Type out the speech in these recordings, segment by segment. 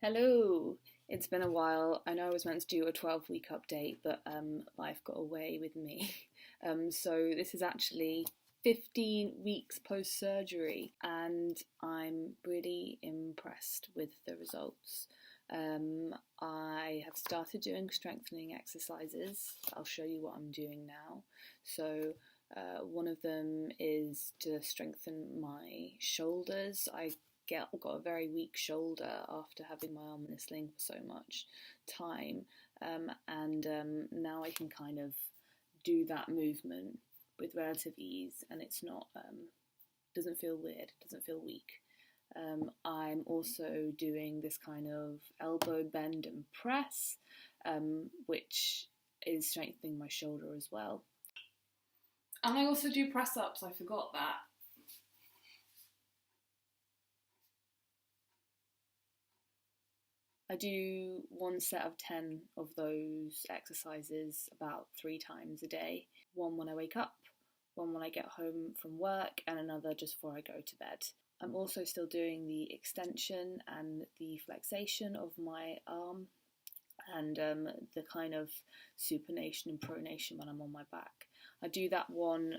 Hello! It's been a while. I know I was meant to do a 12-week update, but life got away with me. So this is actually 15 weeks post-surgery, and I'm really impressed with the results. I have started doing strengthening exercises. I'll show you what I'm doing now. So one of them is to strengthen my shoulders. I got a very weak shoulder after having my arm in a sling for so much time, and now I can kind of do that movement with relative ease, and it's not doesn't feel weird, doesn't feel weak. I'm also doing this kind of elbow bend and press, which is strengthening my shoulder as well. And I also do press ups, I forgot that. I do one set of 10 of those exercises about 3 times a day. One when I wake up, one when I get home from work, and another just before I go to bed. I'm also still doing the extension and the flexation of my arm, and the kind of supination and pronation when I'm on my back. I do that one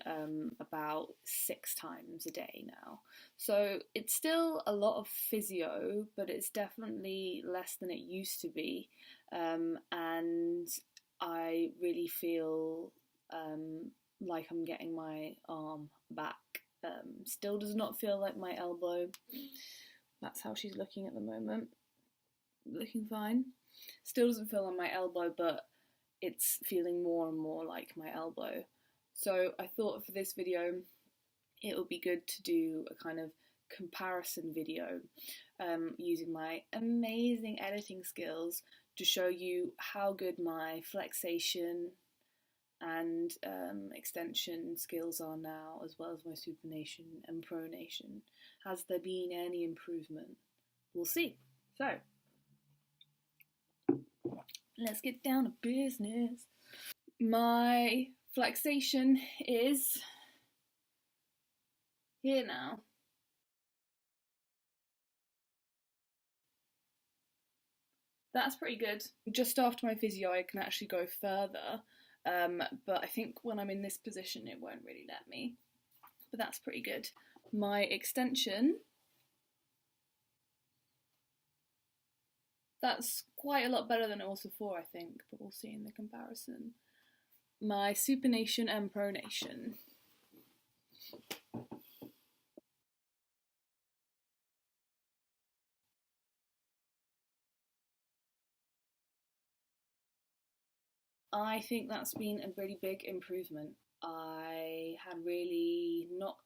about 6 times a day now. So it's still a lot of physio, but it's definitely less than it used to be. And I really feel like I'm getting my arm back. Still does not feel like my elbow. That's how she's looking at the moment. Looking fine. Still doesn't feel like my elbow, but it's feeling more and more like my elbow. So I thought for this video it would be good to do a kind of comparison video using my amazing editing skills to show you how good my flexation and extension skills are now, as well as my supination and pronation. Has there been any improvement? We'll see. So let's get down to business. My flexation is here now. That's pretty good. Just after my physio I can actually go further, but I think when I'm in this position it won't really let me. But that's pretty good. My extension, that's quite a lot better than it was before, I think, but we'll see in the comparison. My supination and pronation. I think that's been a really big improvement. I had really not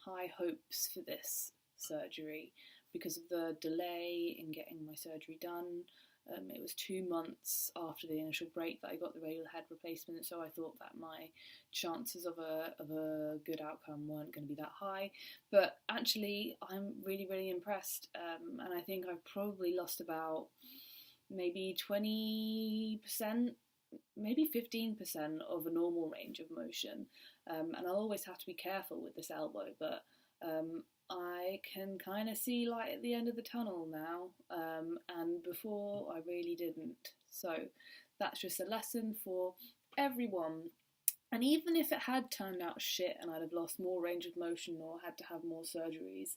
high hopes for this surgery because of the delay in getting my surgery done. It was 2 months after the initial break that I got the radial head replacement, so I thought that my chances of a good outcome weren't going to be that high. But actually, I'm really impressed, and I think I've probably lost about maybe 20%, maybe 15% of a normal range of motion. And I'll always have to be careful with this elbow, but I can kind of see light at the end of the tunnel now, and before I really didn't. So that's just a lesson for everyone. And even if it had turned out shit and I'd have lost more range of motion or had to have more surgeries,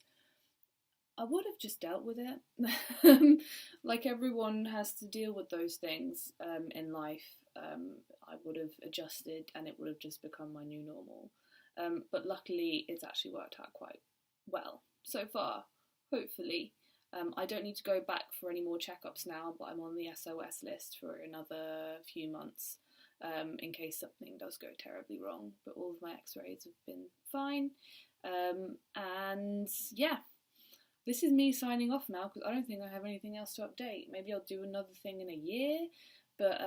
I would have just dealt with it. Like everyone has to deal with those things in life. I would have adjusted and it would have just become my new normal. But luckily it's actually worked out quite well so far, hopefully. I don't need to go back for any more checkups now, but I'm on the SOS list for another few months in case something does go terribly wrong. But all of my x-rays have been fine. And yeah. This is me signing off now because I don't think I have anything else to update. Maybe I'll do another thing in a year, but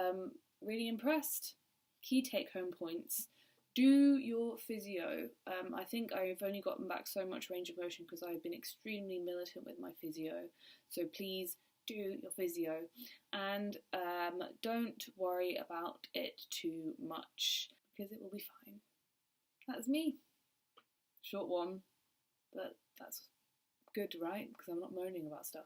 really impressed. Key take-home points. Do your physio. I think I've only gotten back so much range of motion because I've been extremely militant with my physio. So please do your physio. And don't worry about it too much because it will be fine. That's me. Short one, but that's good, right? Because I'm not moaning about stuff.